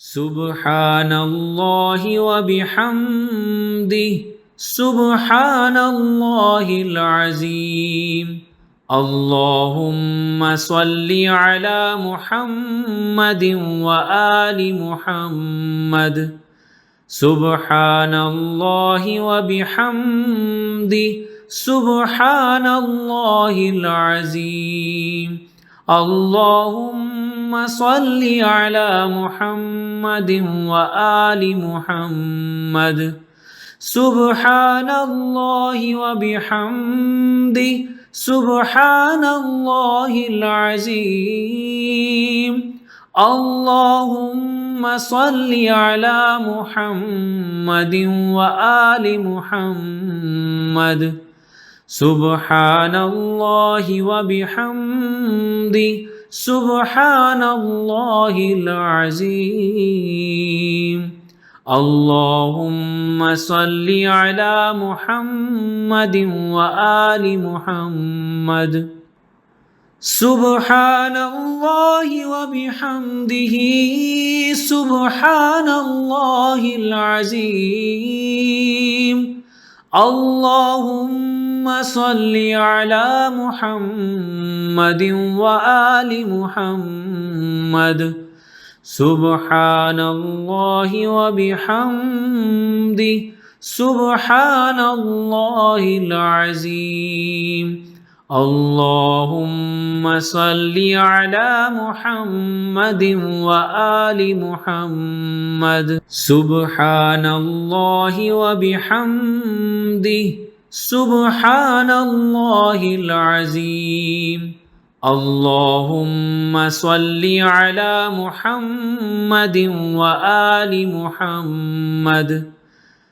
سبحان الله وبحمده سبحان الله العظيم اللهم صل على محمد وآل محمد سبحان الله وبحمده سبحان الله العظيم اللهم صل على محمد وآل محمد سبحان الله وبحمده سبحان الله العظيم اللهم صل على محمد وآل محمد سبحان الله وبحمده سبحان الله العظيم اللهم صل على محمد وآل محمد سبحان الله وبحمده سبحان الله العظيم اللهم صل على محمد وآل محمد سبحان الله وبحمده سبحان الله العظيم اللهم صل على محمد وآل محمد سبحان الله وبحمده سبحان الله العظيم اللهم صل على محمد وآل محمد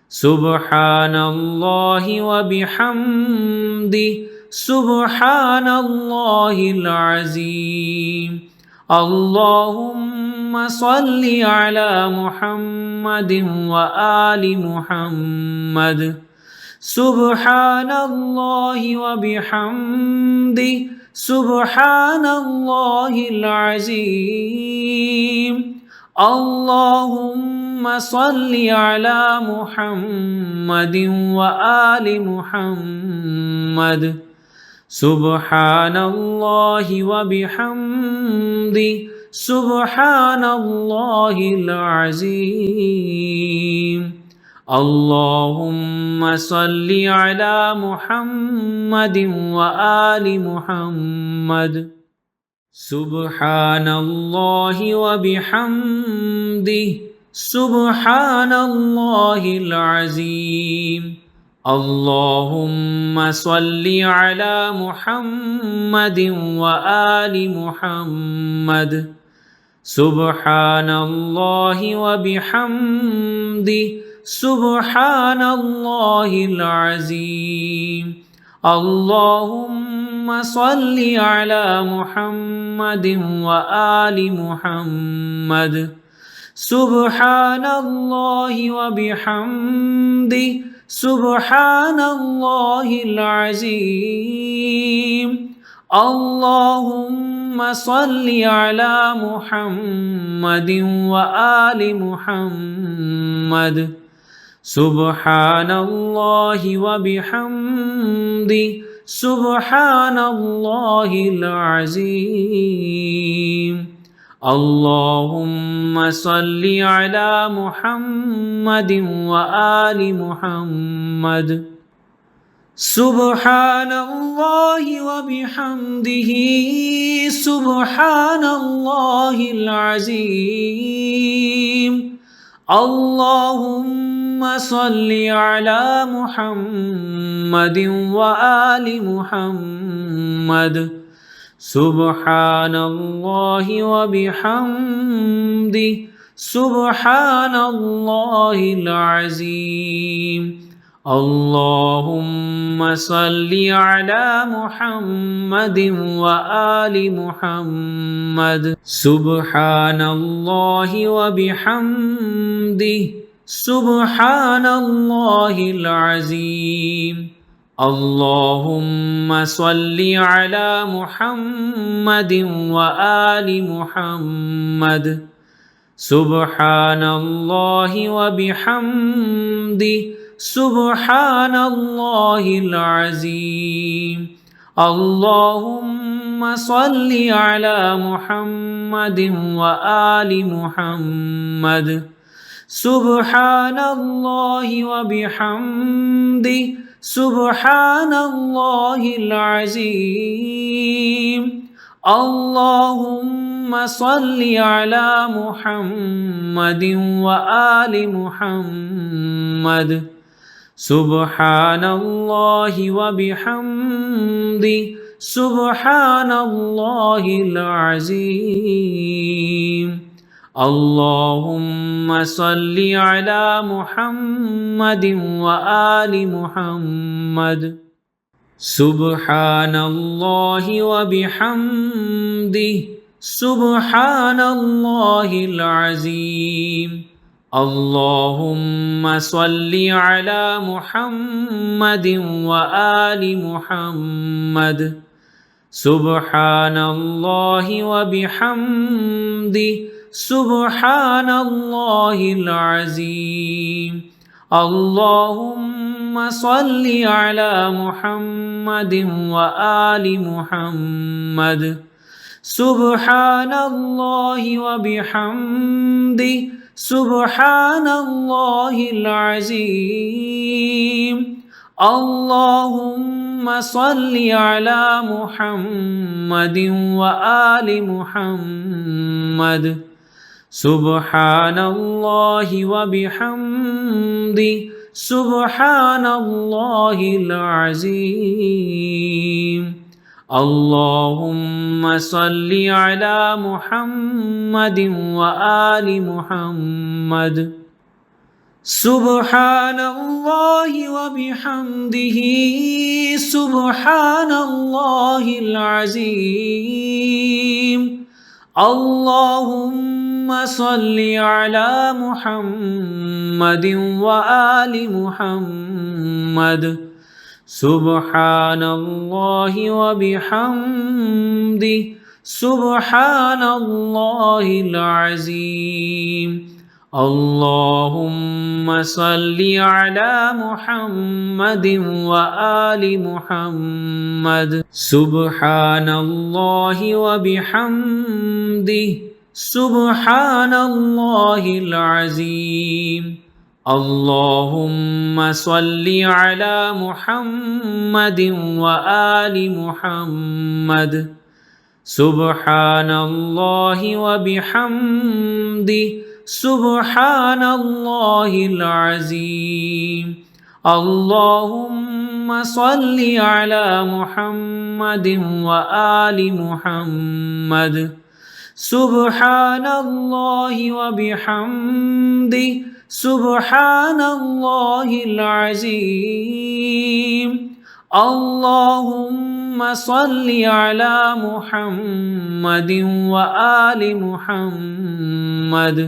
سبحان الله وبحمده سبحان الله العظيم اللهم صل على محمد وآل محمد سبحان الله وبحمده سبحان الله العظيم اللهم صل على محمد وآل محمد سبحان الله وبحمده سبحان الله العظيم اللهم صل على محمد وآل محمد سبحان الله وبحمده سبحان الله العظيم اللهم صل على محمد وآل محمد سبحان الله وبحمده سبحان الله العظيم اللهم صل على محمد وآل محمد سبحان الله وبحمده سبحان الله العظيم اللهم صل على محمد وآل محمد سبحان الله وبحمده سبحان الله العظيم اللهم صل على محمد وآل محمد سبحان الله وبحمده سبحان الله العظيم اللهم صل على محمد وآل محمد سبحان الله وبحمده سبحان الله العظيم اللهم صل على محمد وآل محمد سبحان الله وبحمده سبحان الله العظيم اللهم صل على محمد وآل محمد سبحان الله وبحمده سبحان الله العظيم اللهم صل على محمد وآل محمد سبحان الله وبحمده سبحان الله العظيم اللهم صل على محمد وآل محمد سبحان الله وبحمده سبحان الله العظيم اللهم صل على محمد وآل محمد سبحان الله وبحمده سبحان الله العظيم اللهم صل على محمد وآل محمد سبحان الله وبحمده سبحان الله العظيم اللهم صل على محمد وآل محمد سبحان الله وبحمده سبحان الله العظيم اللهم صل على محمد وآل محمد سبحان الله وبحمده سبحان الله العظيم اللهم صل على محمد وآل محمد سبحان الله وبحمده سبحان الله العظيم اللهم صل على محمد وآل محمد سبحان الله وبحمده سبحان الله العظيم اللهم صل على محمد وآل محمد سبحان الله وبحمده سبحان الله العظيم اللهم صل على محمد وآل محمد سبحان الله وبحمده سبحان الله العظيم اللهم صل على محمد وآل محمد سبحان الله وبحمده سبحان الله العظيم اللهم صل على محمد وآل محمد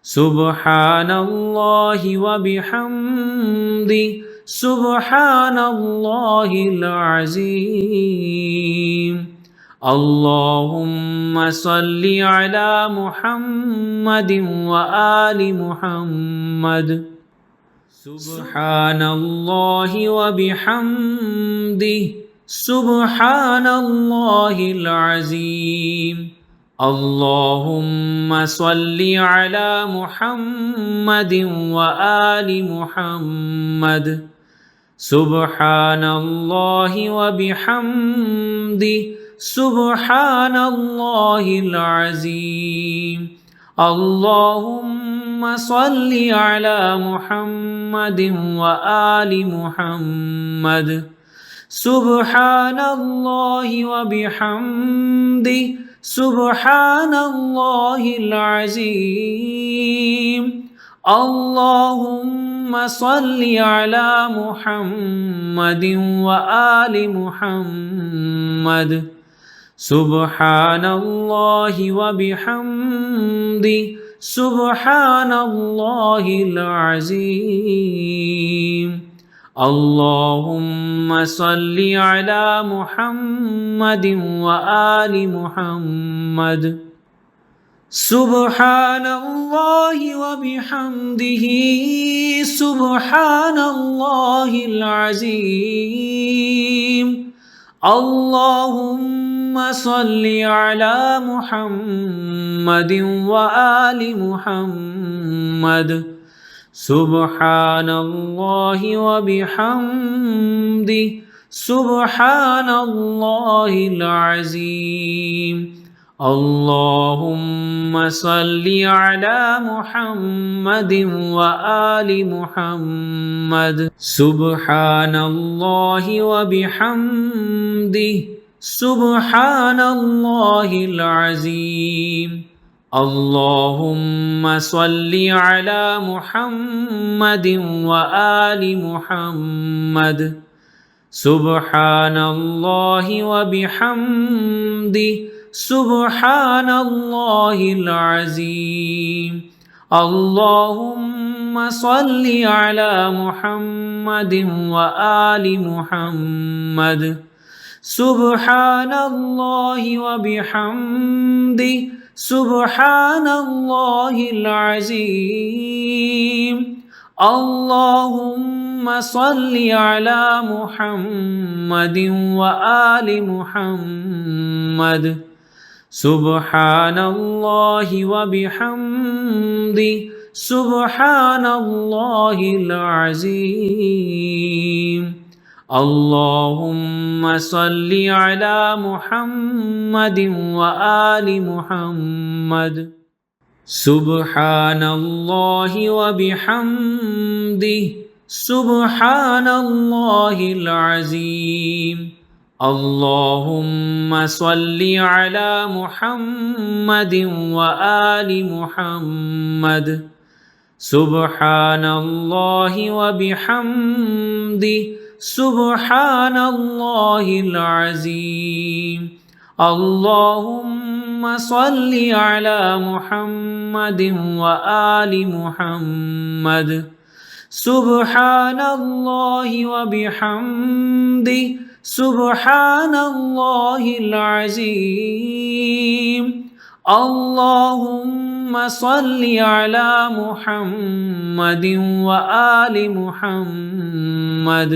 سبحان الله وبحمده سبحان الله العظيم اللهم صل على محمد وآل محمد سبحان الله وبحمده سبحان الله العظيم اللهم صل على محمد وآل محمد سبحان الله وبحمده سبحان الله العظيم اللهم صل على محمد وآل محمد سبحان الله وبحمده سبحان الله العظيم اللهم صل على محمد وآل محمد سبحان الله وبحمده سبحان الله العظيم اللهم صل على محمد وآل محمد سبحان الله وبحمده سبحان الله العظيم اللهم صل على محمد وآل محمد سبحان الله وبحمده سبحان الله العظيم اللهم صل على محمد وآل محمد سبحان الله وبحمده سبحان الله العظيم اللهم صل على محمد وآل محمد سبحان الله وبحمده سبحان الله العظيم اللهم صل على محمد وآل محمد سبحان الله وبحمده سبحان الله العظيم اللهم صل على محمد وآل محمد سبحان الله وبحمده سبحان الله العظيم اللهم صل على محمد وآل محمد سبحان الله وبحمده سبحان الله العظيم اللهم صل على محمد وآل محمد سبحان الله وبحمده سبحان الله العظيم اللهم صل على محمد وآل محمد سبحان الله وبحمده سبحان الله العظيم اللهم صل على محمد وآل محمد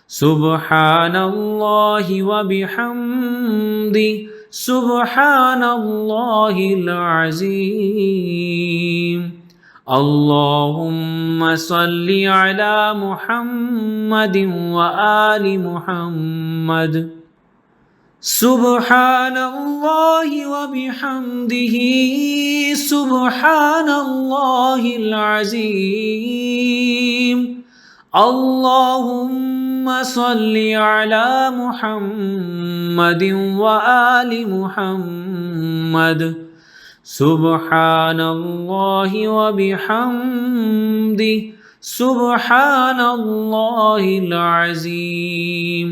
سبحان الله وبحمده سبحان الله العظيم اللهم صل على محمد وآل محمد سبحان الله وبحمده سبحان الله العظيم اللهم صل على محمد وآل محمد سبحان الله وبحمده سبحان الله العظيم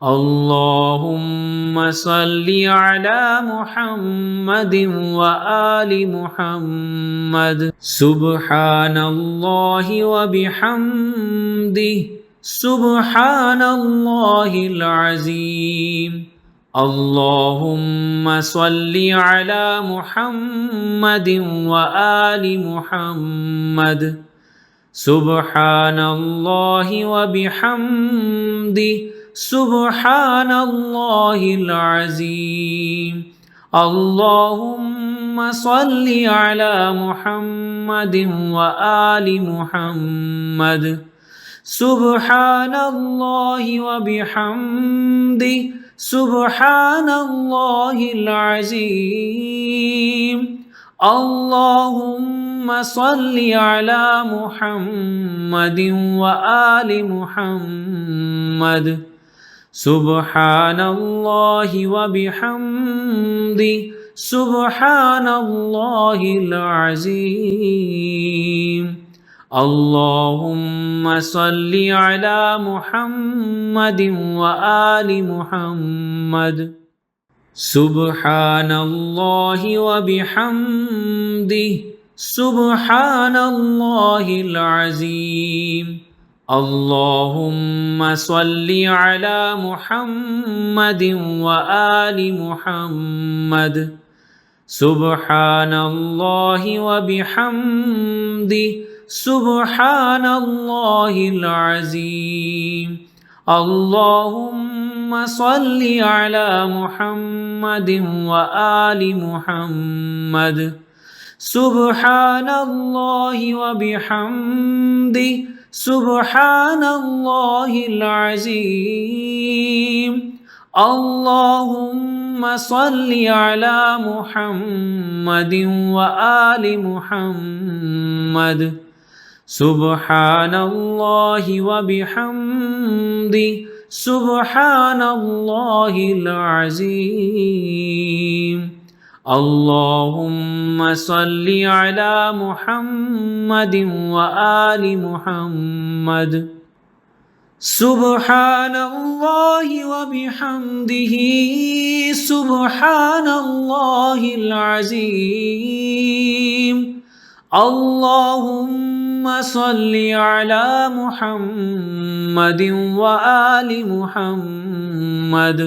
اللهم صل على محمد وآل محمد سبحان الله وبحمده سبحان الله العظيم اللهم صل على محمد وآل محمد سبحان الله وبحمده سبحان الله العظيم اللهم صل على محمد وآل محمد سبحان الله وبحمده سبحان الله العظيم اللهم صل على محمد وآل محمد سبحان الله وبحمده سبحان الله العظيم اللهم صل على محمد وآل محمد سبحان الله وبحمده سبحان الله العظيم اللهم صل على محمد وآل محمد سبحان الله وبحمده سبحان الله العظيم اللهم صل على محمد وآل محمد سبحان الله وبحمده سبحان الله العظيم اللهم صل على محمد وآل محمد سبحان الله وبحمده سبحان الله العظيم اللهم صل على محمد وآل محمد سبحان الله وبحمده سبحان الله العظيم اللهم صل على محمد وآل محمد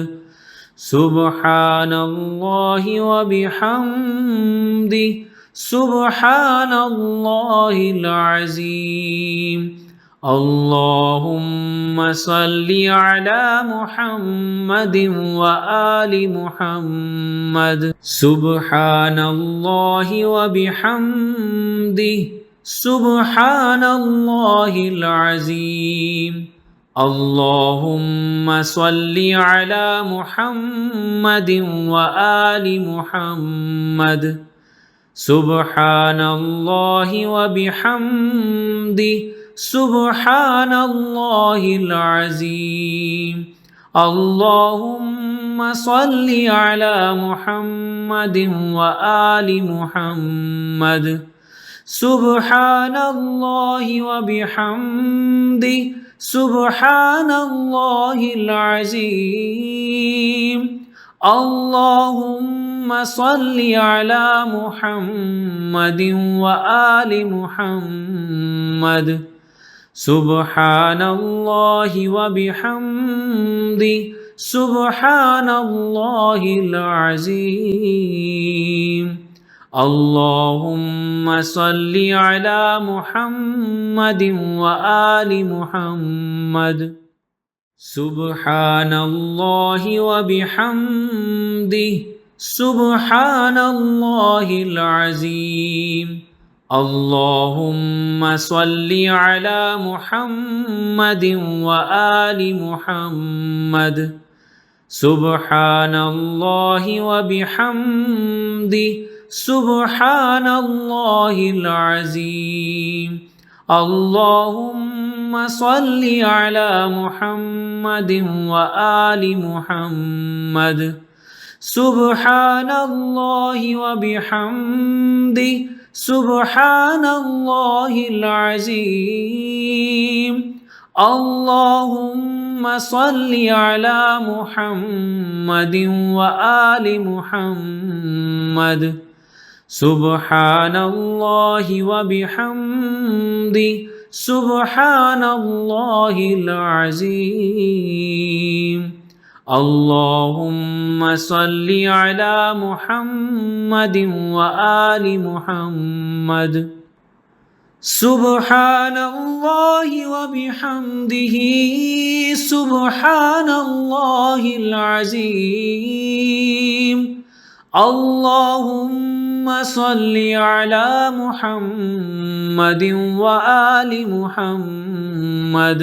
سبحان الله وبحمده سبحان الله العظيم اللهم صل على محمد وآل محمد سبحان الله وبحمده سبحان الله العظيم اللهم صل على محمد وآل محمد سبحان الله وبحمده سبحان الله العظيم اللهم صل على محمد وآل محمد سبحان الله وبحمده سبحان الله العظيم اللهم صل على محمد وآل محمد سبحان الله وبحمده سبحان الله العظيم اللهم صل على محمد وآل محمد سبحان الله وبحمده سبحان الله العظيم اللهم صل على محمد وآل محمد سبحان الله وبحمده سبحان الله العظيم اللهم صل على محمد وآل محمد سبحان الله وبحمده سبحان الله العظيم اللهم صل على محمد وآل محمد سبحان الله وبحمده سبحان الله العظيم اللهم صل على محمد وآل محمد سبحان الله وبحمده سبحان الله العظيم اللهم صل على محمد وآل محمد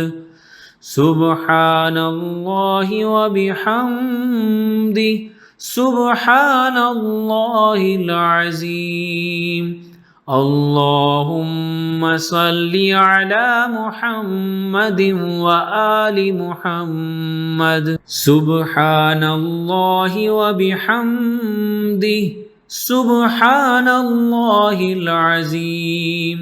سبحان الله وبحمده سبحان الله العظيم اللهم صل على محمد وآل محمد سبحان الله وبحمده سبحان الله العظيم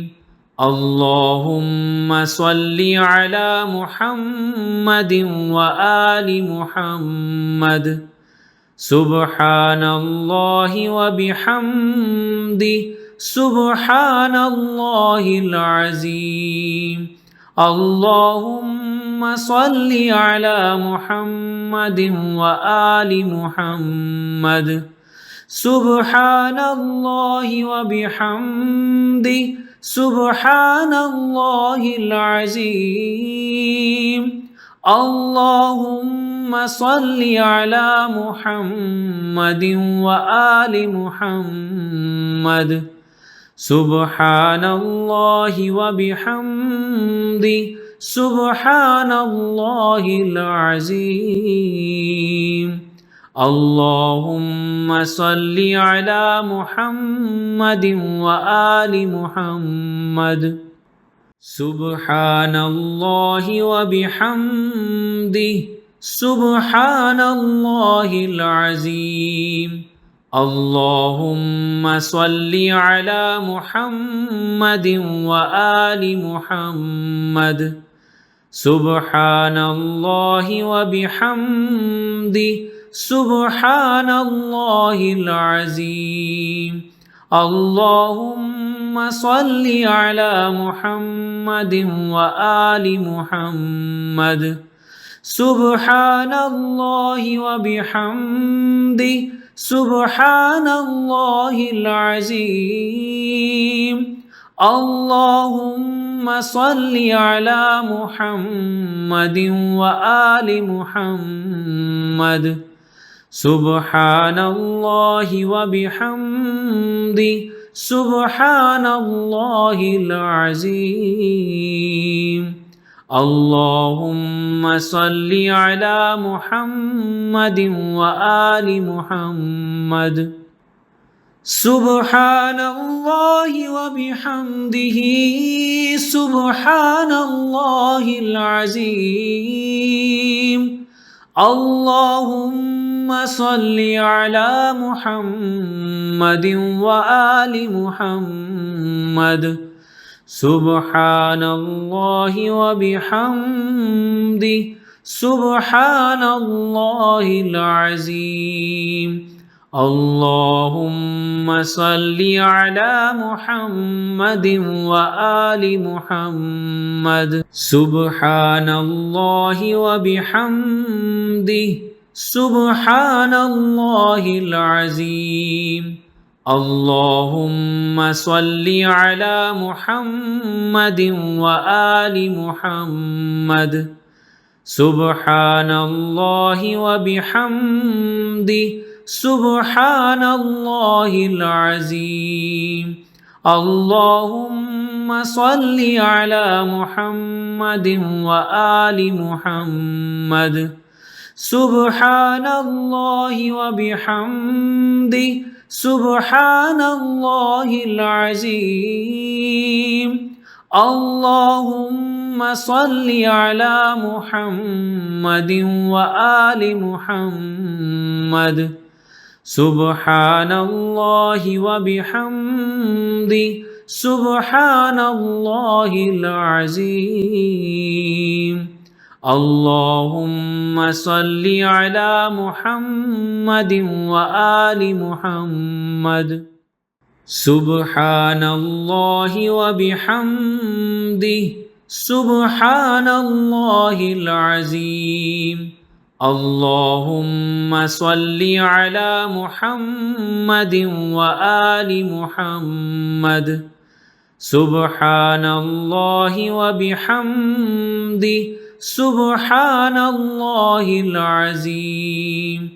اللهم صل على محمد وآل محمد سبحان الله وبحمده سبحان الله العظيم اللهم صل على محمد وآل محمد سبحان الله وبحمده سبحان الله العظيم اللهم صل على محمد وآل محمد سبحان الله وبحمده سبحان الله العظيم اللهم صل على محمد وآل محمد سبحان الله وبحمده سبحان الله العظيم اللهم صل على محمد وآل محمد سبحان الله وبحمده سبحان الله العظيم اللهم صل على محمد وآل محمد سبحان الله وبحمده سبحان الله العظيم اللهم صل على محمد وآل محمد سبحان الله وبحمده سبحان الله العظيم اللهم صل على محمد وآل محمد سبحان الله وبحمده سبحان الله العظيم اللهم صل على محمد وآل محمد سبحان الله وبحمده سبحان الله العظيم اللهم صل على محمد وآل محمد سبحان الله وبحمده سبحان الله العظيم اللهم صل على محمد وآل محمد سبحان الله وبحمده سبحان الله العظيم اللهم صل على محمد وآل محمد سبحان الله وبحمده سبحان الله العظيم اللهم صل على محمد وآل محمد سبحان الله وبحمده سبحان الله العظيم اللهم صل على محمد وآل محمد سبحان الله وبحمده سبحان الله العظيم اللهم صل على محمد وآل محمد سبحان الله وبحمده سبحان الله العظيم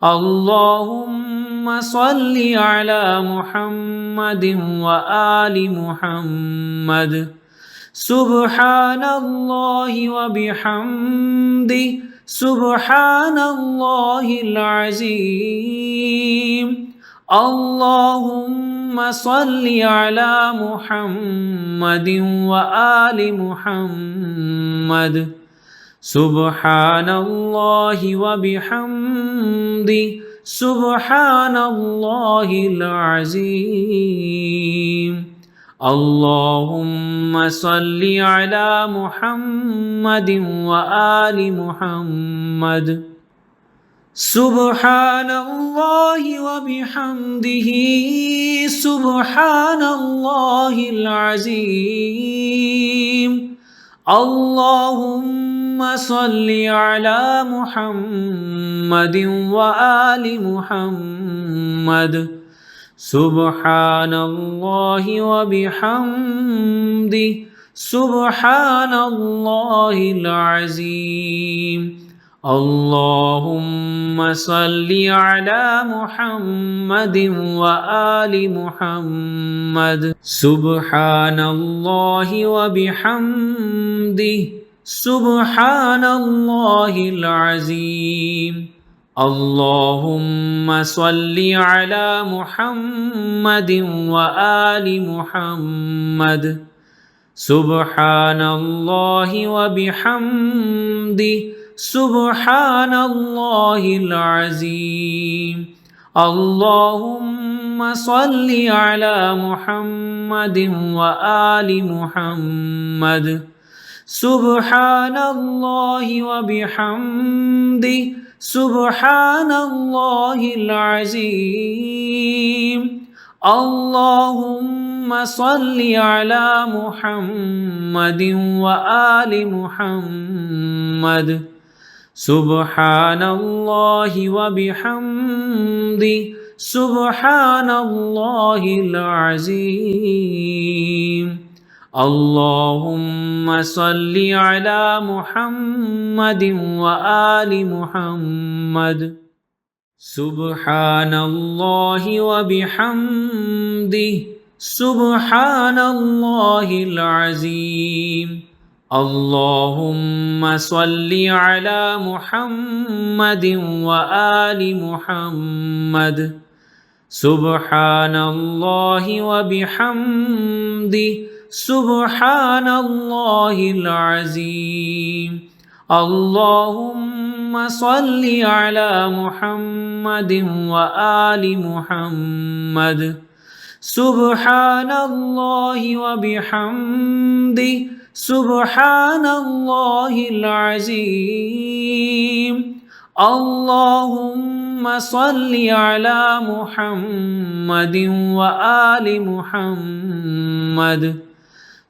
اللهم صل على محمد وآل محمد سبحان الله وبحمده سبحان الله العظيم اللهم صل على محمد وآل محمد سبحان الله وبحمده سبحان الله العظيم اللهم صل على محمد وآل محمد سبحان الله وبحمده سبحان الله العظيم اللهم صل على محمد وآل محمد سبحان الله وبحمده سبحان الله العظيم اللهم صل على محمد وآل محمد سبحان الله وبحمده سبحان الله العظيم اللهم صل على محمد وآل محمد سبحان الله وبحمده سبحان الله العظيم اللهم صل على محمد وآل محمد سبحان الله وبحمده سبحان الله العظيم اللهم صل على محمد وآل محمد سبحان الله وبحمده سبحان الله العظيم اللهم صل على محمد وآل محمد سبحان الله وبحمده سبحان الله العظيم اللهم صل على محمد وآل محمد سبحان الله وبحمده سبحان الله العظيم اللهم صل على محمد وآل محمد سبحان الله وبحمده سبحان الله العظيم اللهم صل على محمد وآل محمد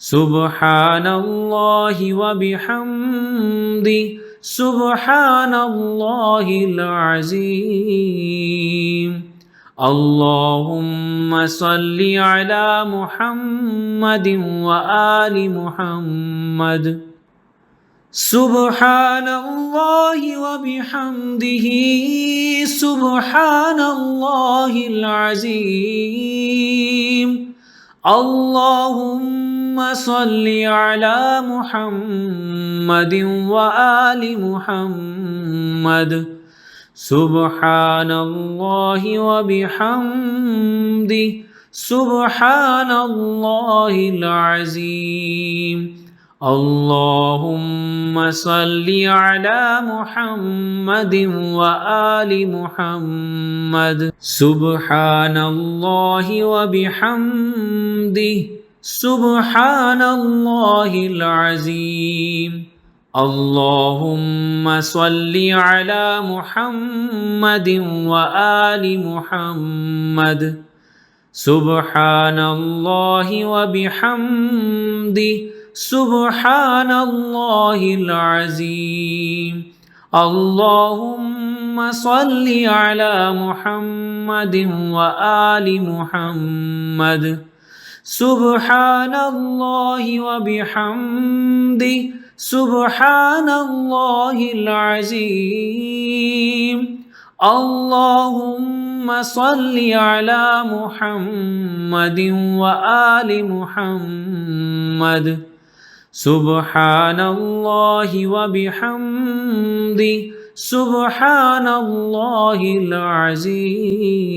سبحان الله وبحمده سبحان الله العظيم اللهم صل على محمد وآل محمد سبحان الله وبحمده سبحان الله العظيم اللهم صل على محمد وآل محمد سبحان الله وبحمده سبحان الله العظيم اللهم صل على محمد وآل محمد سبحان الله وبحمده سبحان الله العظيم اللهم صل على محمد وآل محمد سبحان الله وبحمده سبحان الله العظيم اللهم صل على محمد وآل محمد سبحان الله وبحمده سبحان الله العظيم اللهم صل على محمد وآل محمد سبحان الله وبحمده سبحان الله العظيم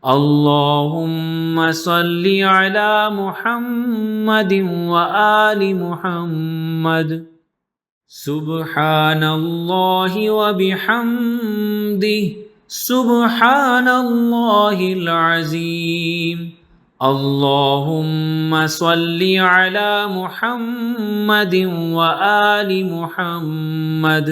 اللهم صل على محمد وآل محمد سبحان الله وبحمده سبحان الله العظيم اللهم صل على محمد وآل محمد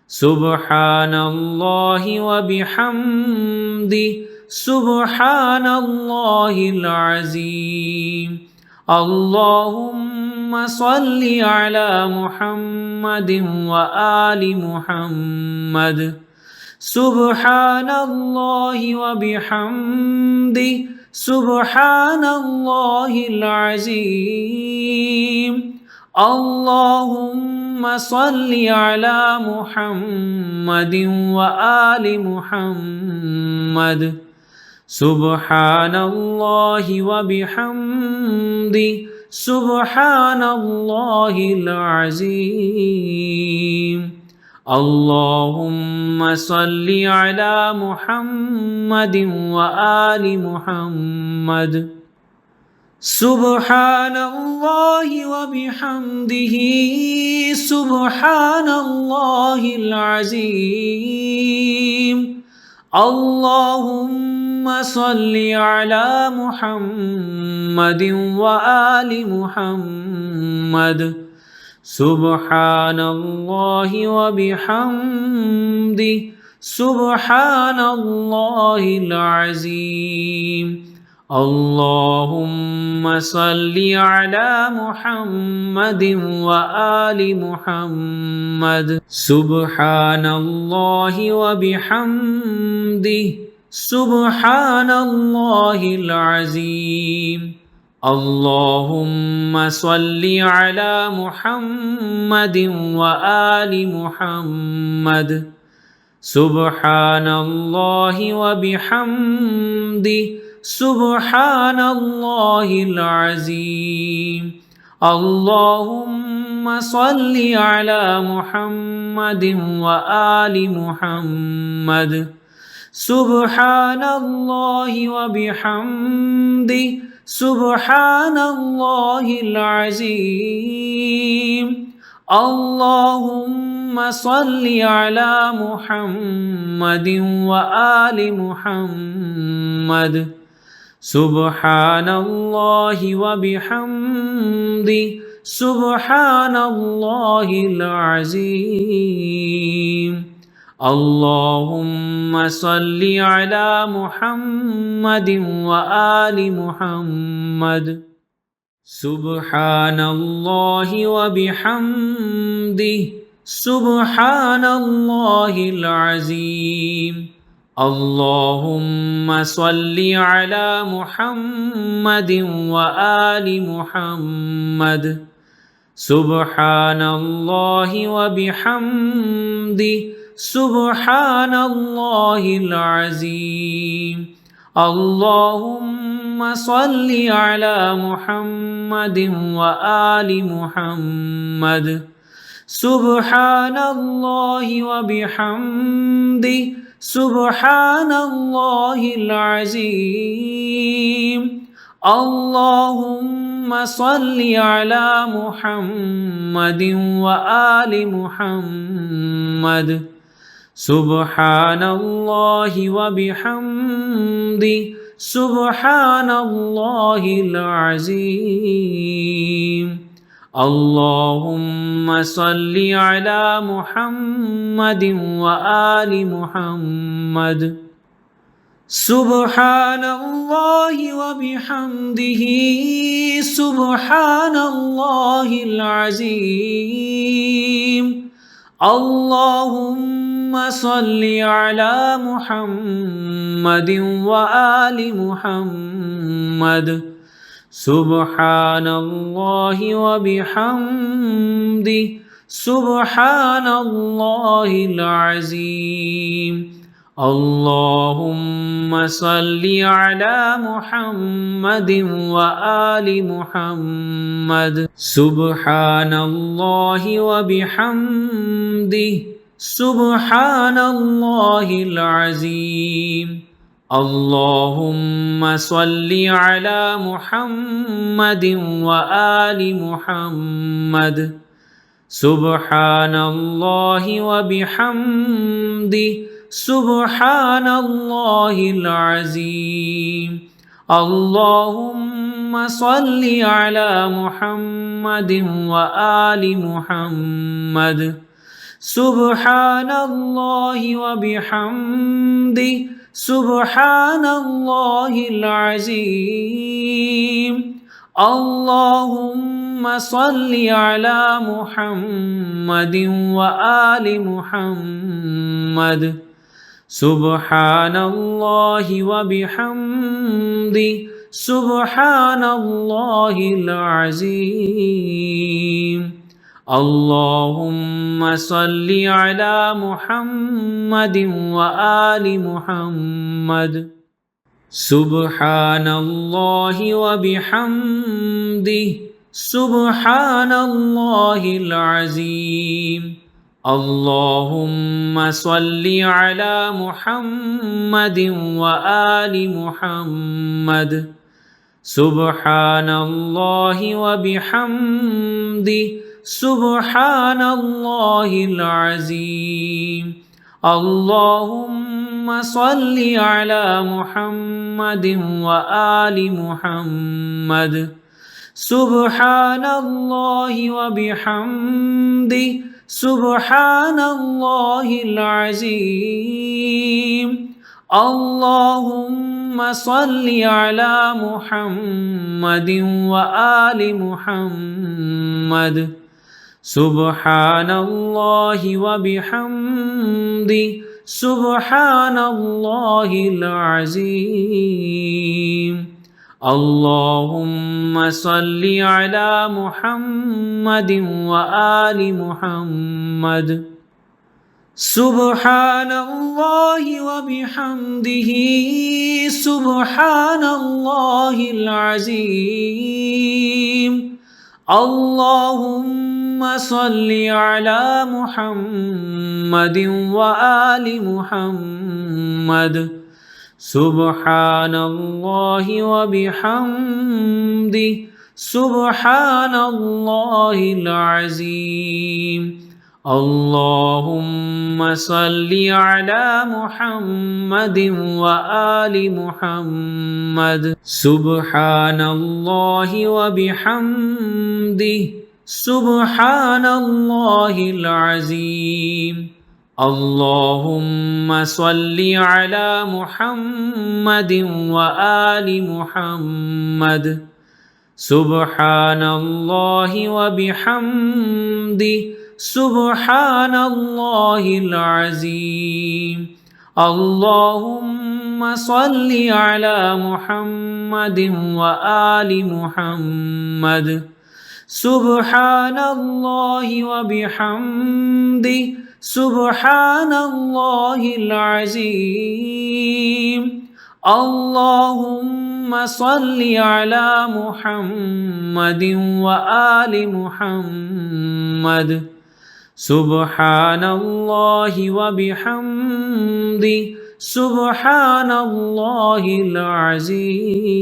سبحان الله وبحمده سبحان الله العظيم اللهم صل على محمد وآل محمد سبحان الله وبحمده سبحان الله العظيم اللهم صل على محمد وآل محمد سبحان الله وبحمده سبحان الله العظيم اللهم صل على محمد وآل محمد سبحان الله وبحمده سبحان الله العظيم اللهم صل على محمد وآل محمد سبحان الله وبحمده سبحان الله العظيم اللهم صل على محمد وآل محمد سبحان الله وبحمده سبحان الله العظيم اللهم صل على محمد وآل محمد سبحان الله وبحمده سبحان الله العظيم اللهم صل على محمد وآل محمد سبحان الله وبحمده سبحان الله العظيم اللهم صل على محمد وآل محمد سبحان الله وبحمده سبحان الله العظيم اللهم صل على محمد وآل محمد سبحان الله وبحمده سبحان الله العظيم اللهم صل على محمد وآل محمد سبحان الله وبحمده سبحان الله العظيم اللهم صل على محمد وآل محمد سبحان الله وبحمده سبحان الله العظيم اللهم صل على محمد وآل محمد سبحان الله وبحمده سبحان الله العظيم اللهم صل على محمد وآل محمد سبحان الله وبحمده سبحان الله العظيم اللهم صل على محمد وآل محمد سبحان الله وبحمده سبحان الله العظيم اللهم صل على محمد وآل محمد سبحان الله وبحمده سبحان الله العظيم اللهم صل على محمد وآل محمد سبحان الله وبحمده سبحان الله العظيم اللهم صل على محمد وآل محمد سبحان الله وبحمده سبحان الله العظيم اللهم صل على محمد وآل محمد سبحان الله وبحمده سبحان الله العظيم اللهم صل على محمد وآل محمد سبحان الله وبحمده سبحان الله العظيم اللهم صل على محمد وآل محمد سبحان الله وبحمده سبحان الله العظيم اللهم صل على محمد وآل محمد سبحان الله وبحمده سبحان الله العظيم اللهم صل على محمد وآل محمد سبحان الله وبحمده سبحان الله العظيم اللهم صل على محمد وآل محمد سبحان الله وبحمده سبحان الله العظيم اللهم صل على محمد وآل محمد سبحان الله وبحمده سبحان الله العظيم اللهم صل على محمد وآل محمد سبحان الله وبحمده سبحان الله العظيم اللهم صل على محمد وآل محمد سبحان الله وبحمده سبحان الله العظيم اللهم صل على محمد وآل محمد سبحان الله وبحمده سبحان الله العظيم اللهم صل على محمد وآل محمد سبحان الله وبحمده سبحان الله العظيم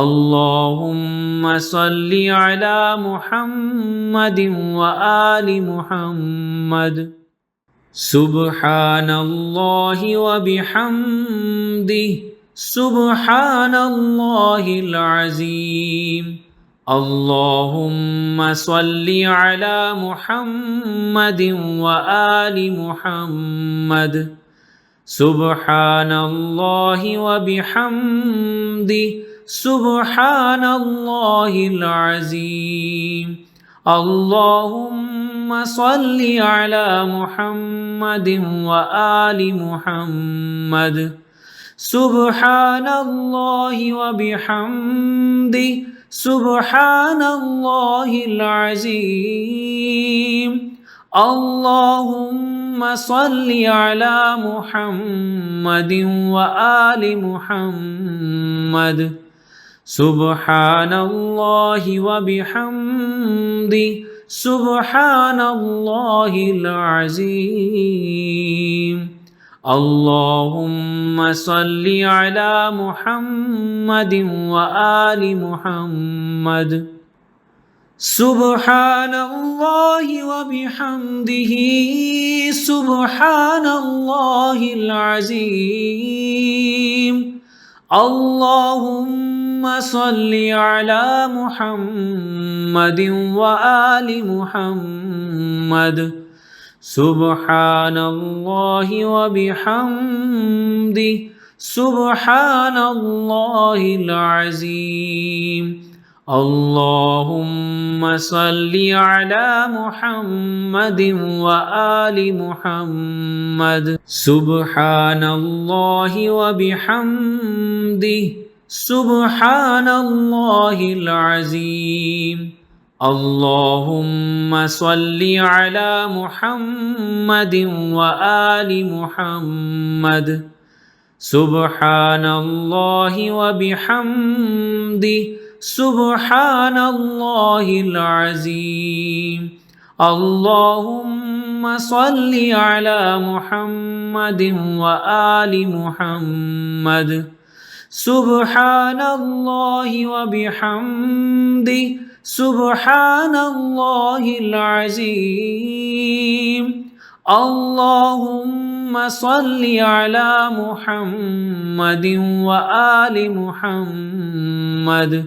اللهم صل على محمد وآل محمد سبحان الله وبحمده سبحان الله العظيم اللهم صل على محمد وآل محمد سبحان الله وبحمده سبحان الله العظيم اللهم صل على محمد وآل محمد سبحان الله وبحمده سبحان الله العظيم اللهم صل على محمد وآل محمد سبحان الله وبحمده سبحان الله العظيم اللهم صل على محمد وآل محمد سبحان الله وبحمده سبحان الله العظيم اللهم صل على محمد وآل محمد سبحان الله وبحمده سبحان الله العظيم. اللهم صل على محمد وآل محمد. سبحان الله وبحمده. سبحان الله العظيم. اللهم صل على محمد وآل محمد. سبحان الله وبحمده. سبحان الله العظيم. اللهم صل على محمد وآل محمد. سبحان الله وبحمده. سبحان الله العظيم. اللهم صل على محمد وآل محمد.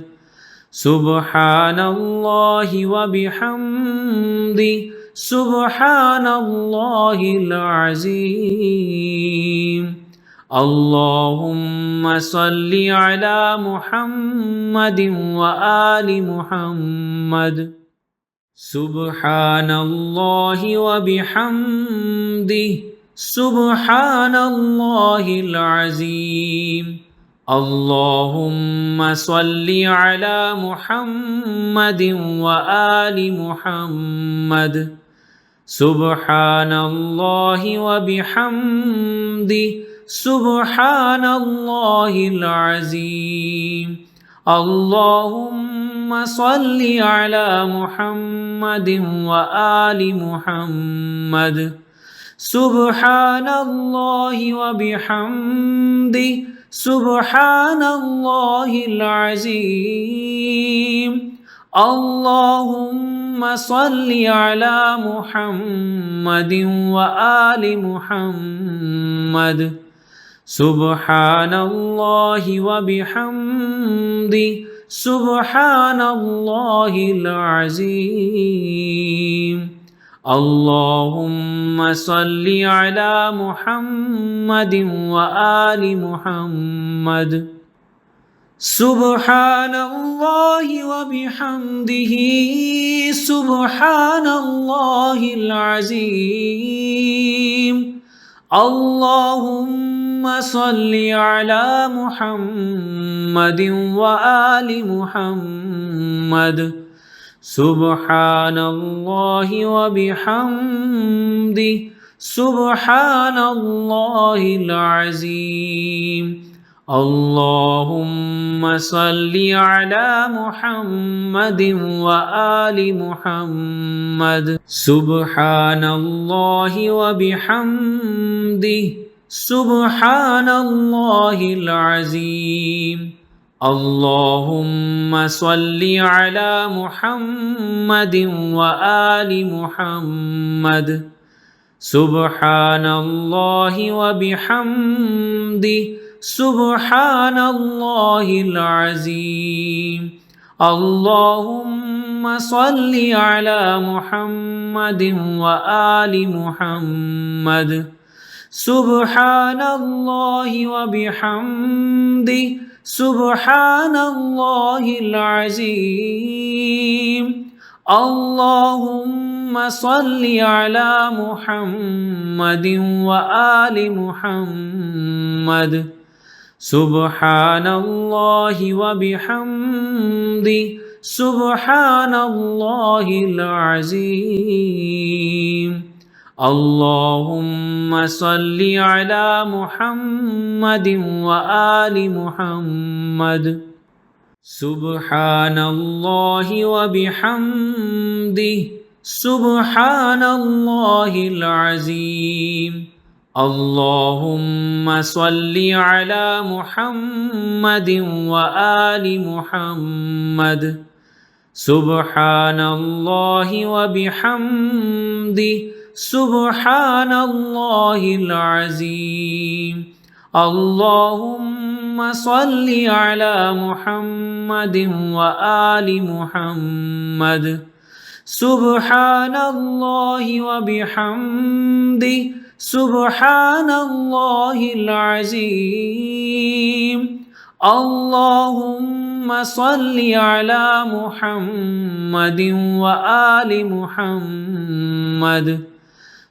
سبحان الله وبحمده. سبحان الله العظيم. اللهم صل على محمد وآل محمد. سبحان الله وبحمده. سبحان الله العظيم. اللهم صل على محمد وآل محمد. سبحان الله وبحمده. سبحان الله العظيم. اللهم صل على محمد وآل محمد. سبحان الله وبحمده. سبحان الله العظيم. اللهم صل على محمد وآل محمد. سبحان الله وبحمده. سبحان الله العظيم. اللهم صل على محمد وآل محمد. سبحان الله وبحمده. سبحان الله العظيم. اللهم صل على محمد وآل محمد. سبحان الله وبحمده. سبحان الله العظيم. اللهم صل على محمد وآل محمد. سبحان الله وبحمده. سبحان الله العظيم. اللهم صل على محمد وآل محمد. سبحان الله وبحمده. سبحان الله العظيم. اللهم صل على محمد وآل محمد. سبحان الله وبحمده. سبحان الله العظيم. اللهم صل على محمد وآل محمد. سبحان الله وبحمده. سبحان الله العظيم. اللهم صل على محمد وآل محمد. سبحان الله وبحمده. سبحان الله العظيم. اللهم صل على محمد وآل محمد. سبحان الله وبحمده. سبحان الله العظيم. اللهم صل على محمد وآل محمد. سبحان الله وبحمده. سبحان الله العظيم. اللهم صل على محمد وآل محمد.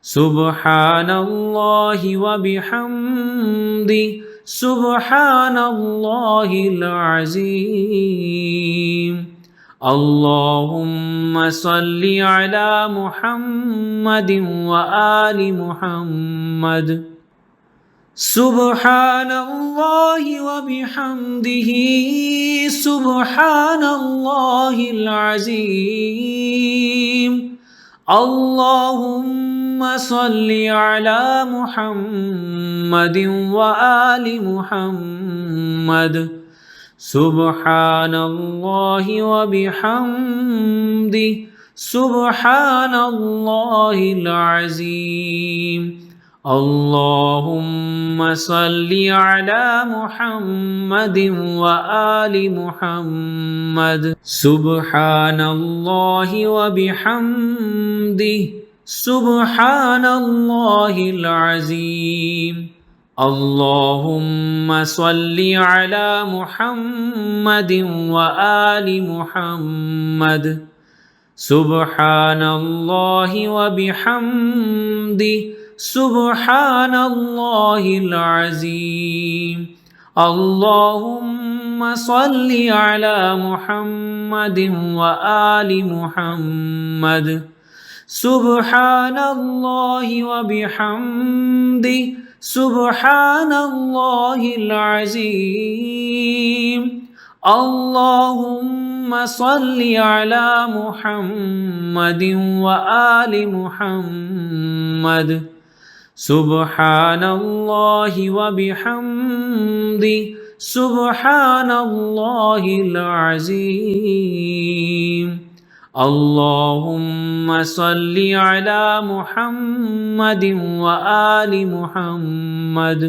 سبحان الله وبحمده. سبحان الله العظيم. اللهم صل على محمد وآل محمد. سبحان الله وبحمده. سبحان الله العظيم. اللهم صل على محمد وآل محمد. سبحان الله وبحمده. سبحان الله العظيم. اللهم صل على محمد وآل محمد. سبحان الله وبحمده. سبحان الله العظيم. اللهم صل على محمد وآل محمد. سبحان الله وبحمده. سبحان الله العظيم. اللهم صل على محمد وآل محمد. سبحان الله وبحمده. سبحان الله العظيم. اللهم صل على محمد وآل محمد. سبحان الله وبحمده. سبحان الله العظيم. اللهم صل على محمد وآل محمد.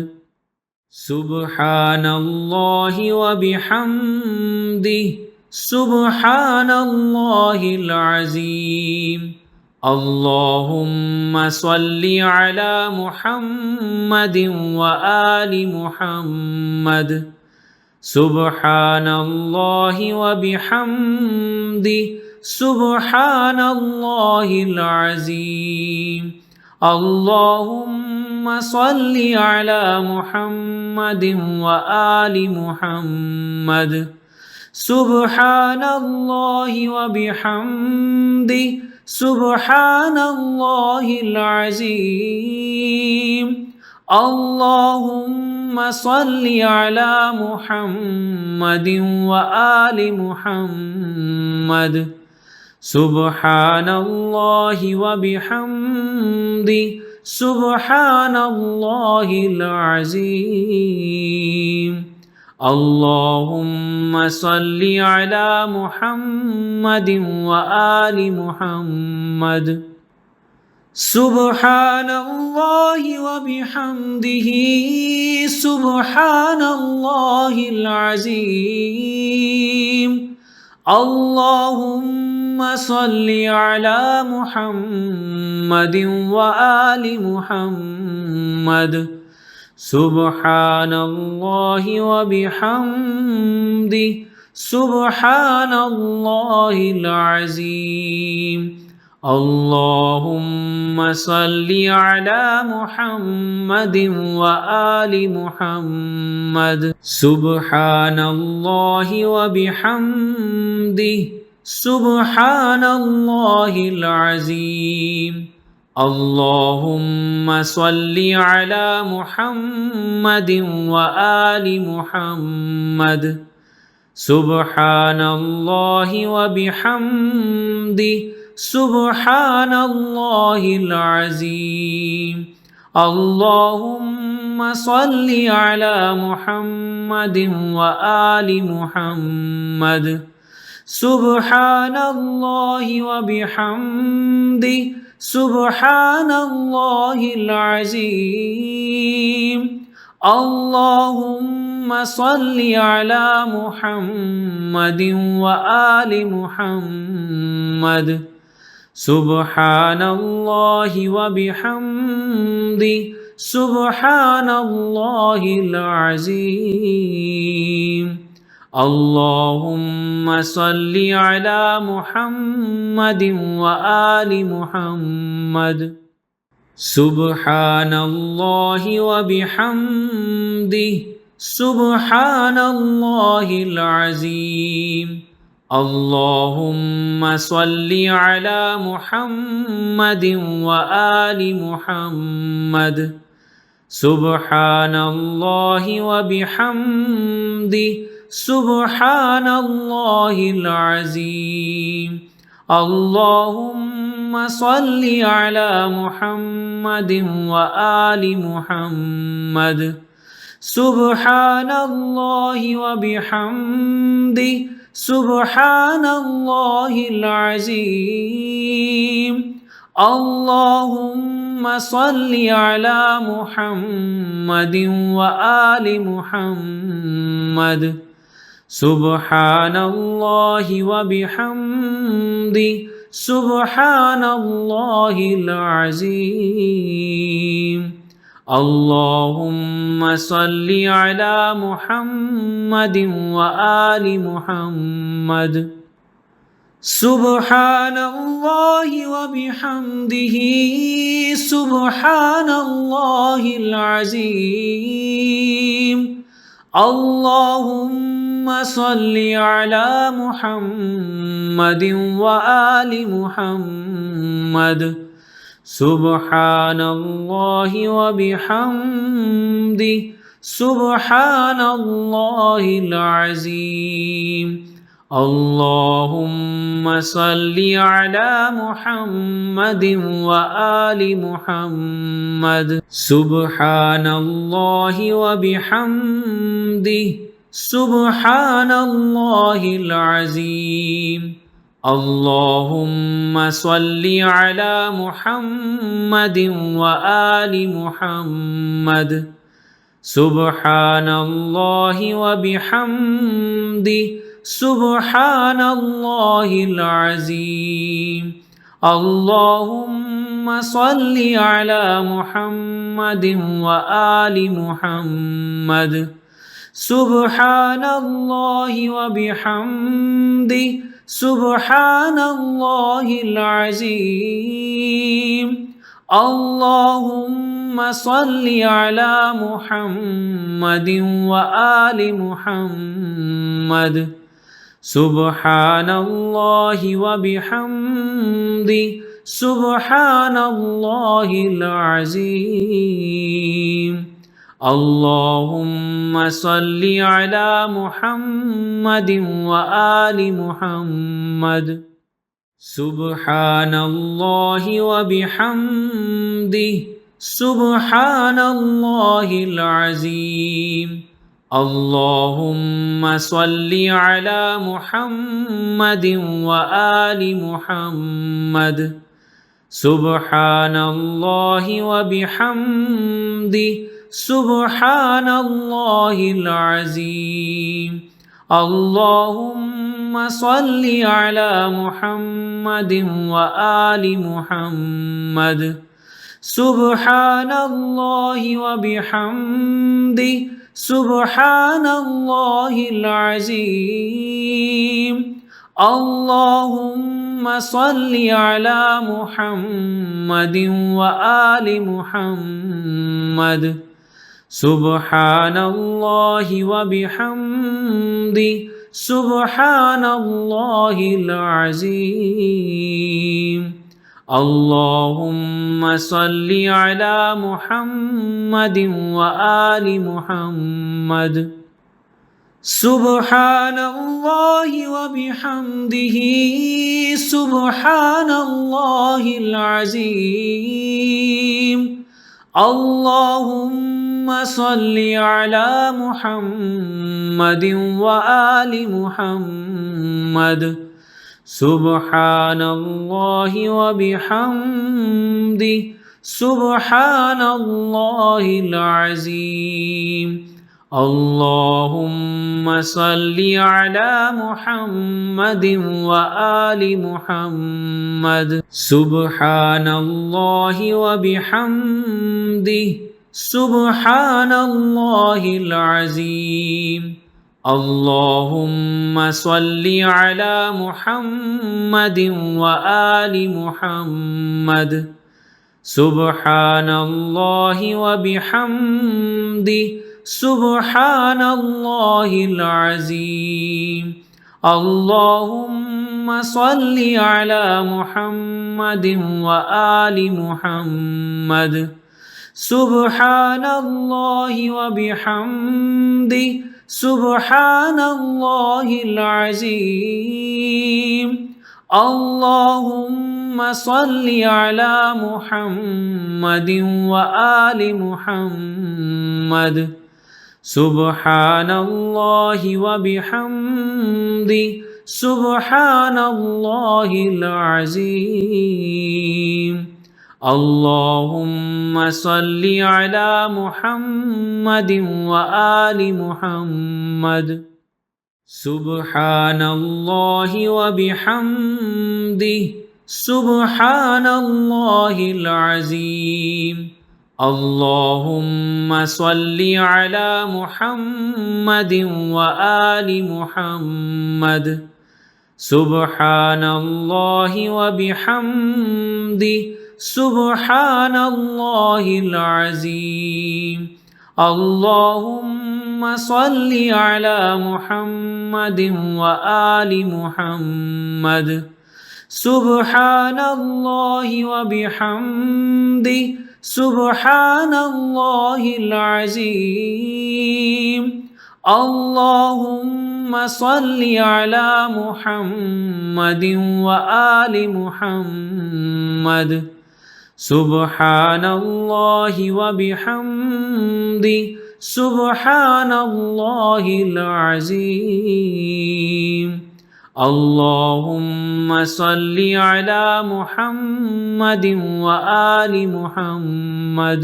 سبحان الله وبحمده. سبحان الله العظيم. اللهم صل على محمد وآل محمد. سبحان الله وبحمده. سبحان الله العظيم. اللهم صل على محمد وآل محمد. سبحان الله وبحمده. سبحان الله العظيم. اللهم صل على محمد وآل محمد. سبحان الله وبحمده. سبحان الله العظيم. اللهم صل على محمد وآل محمد. سبحان الله وبحمده. سبحان الله العظيم. اللهم صل على محمد وآل محمد. سبحان الله وبحمده. سبحان الله العظيم. اللهم صل على محمد وآل محمد. سبحان الله وبحمده. سبحان الله العظيم. اللهم صل على محمد وآل محمد. سبحان الله وبحمده. سبحان الله العظيم. اللهم صل على محمد وآل محمد. سبحان الله وبحمده. سبحان الله العظيم. اللهم صل على محمد وآل محمد. سبحان الله وبحمده سبحان الله العظيم اللهم صل على محمد وآل محمد سبحان الله وبحمده سبحان الله العظيم اللهم صل على محمد وآل محمد سبحان الله وبحمده سبحان الله العظيم اللهم صل على محمد وآل محمد سبحان الله وبحمده سبحان الله العظيم اللهم صل على محمد وآل محمد سبحان الله وبحمده سبحان الله العظيم اللهم صل على محمد وآل محمد سبحان الله وبحمده سبحان الله العظيم اللهم صل على محمد وآل محمد سبحان الله وبحمده سبحان الله العظيم اللهم صل على محمد وآل محمد سبحان الله وبحمده سبحان الله العظيم اللهم صل على محمد وآل محمد سبحان الله وبحمده سبحان الله العظيم اللهم صل على محمد وآل محمد سبحان الله وبحمده سبحان الله العظيم اللهم صل على محمد وآل محمد سبحان الله وبحمده سبحان الله العظيم اللهم صل على محمد وآل محمد سبحان الله وبحمده سبحان الله العظيم اللهم صل على محمد وآل محمد سبحان الله وبحمده سبحان الله العظيم اللهم صل على محمد وآل محمد سبحان الله وبحمده سبحان الله العظيم اللهم صل على محمد وآل محمد سبحان الله وبحمده سبحان الله العظيم اللهم صل على محمد وآل محمد سبحان الله وبحمده سبحان الله العظيم اللهم صل على محمد وآل محمد سبحان الله وبحمده سبحان الله العظيم اللهم صل على محمد وآل محمد سبحان الله وبحمده سبحان الله العظيم اللهم صل على محمد وآل محمد سبحان الله وبحمده سبحان الله العظيم اللهم صل على محمد وآل محمد سبحان الله وبحمده سبحان الله العظيم اللهم صل على محمد وآل محمد سبحان الله وبحمده سبحان الله العظيم اللهم صل على محمد وآل محمد سبحان الله وبحمده سبحان الله العظيم اللهم صل على محمد وآل محمد سبحان الله وبحمده سبحان الله العظيم اللهم صل على محمد وآل محمد سبحان الله وبحمده سبحان الله العظيم اللهم صل على محمد وآل محمد سبحان الله وبحمده سبحان الله العظيم اللهم صل على محمد وآل محمد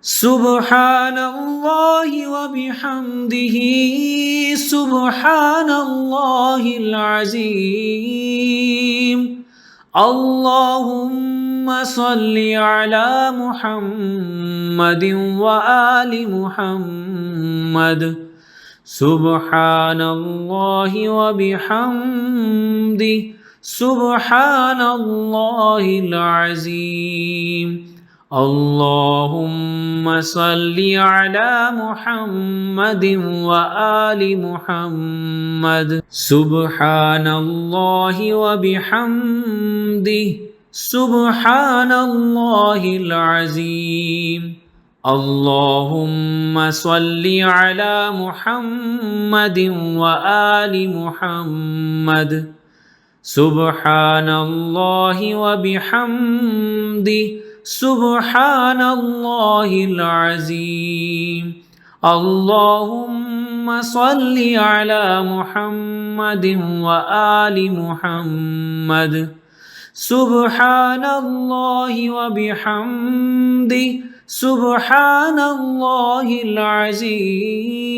سبحان الله وبحمده سبحان الله العظيم اللهم صل على محمد وآل محمد سبحان الله وبحمده سبحان الله العظيم اللهم صل على محمد وآل محمد سبحان الله وبحمده سبحان الله العظيم اللهم صل على محمد وآل محمد سبحان الله وبحمده سبحان الله العظيم اللهم صل على محمد وآل محمد سبحان الله وبحمده سبحان الله العظيم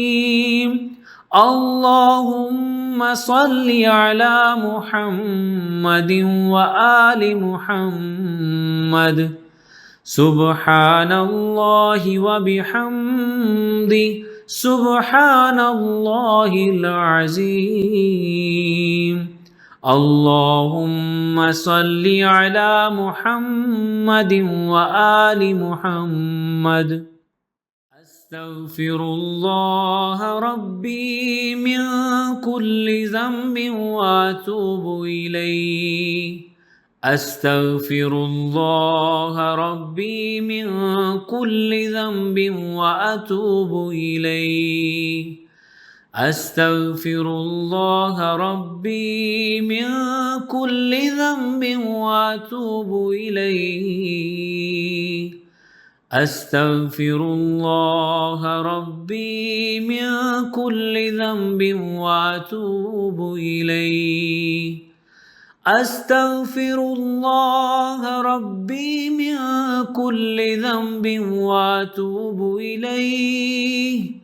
اللهم صل على محمد وآل محمد سبحان الله وبحمده سبحان الله العظيم اللهم صل على محمد وآل محمد أستغفر الله ربي من كل ذنب وأتوب إليه أستغفر الله ربي من كل ذنب وأتوب إليه أستغفر الله ربي من كل ذنب وأتوب إليه أستغفر الله ربي من كل ذنب وأتوب إليه أستغفر الله ربي من كل ذنب وأتوب إليه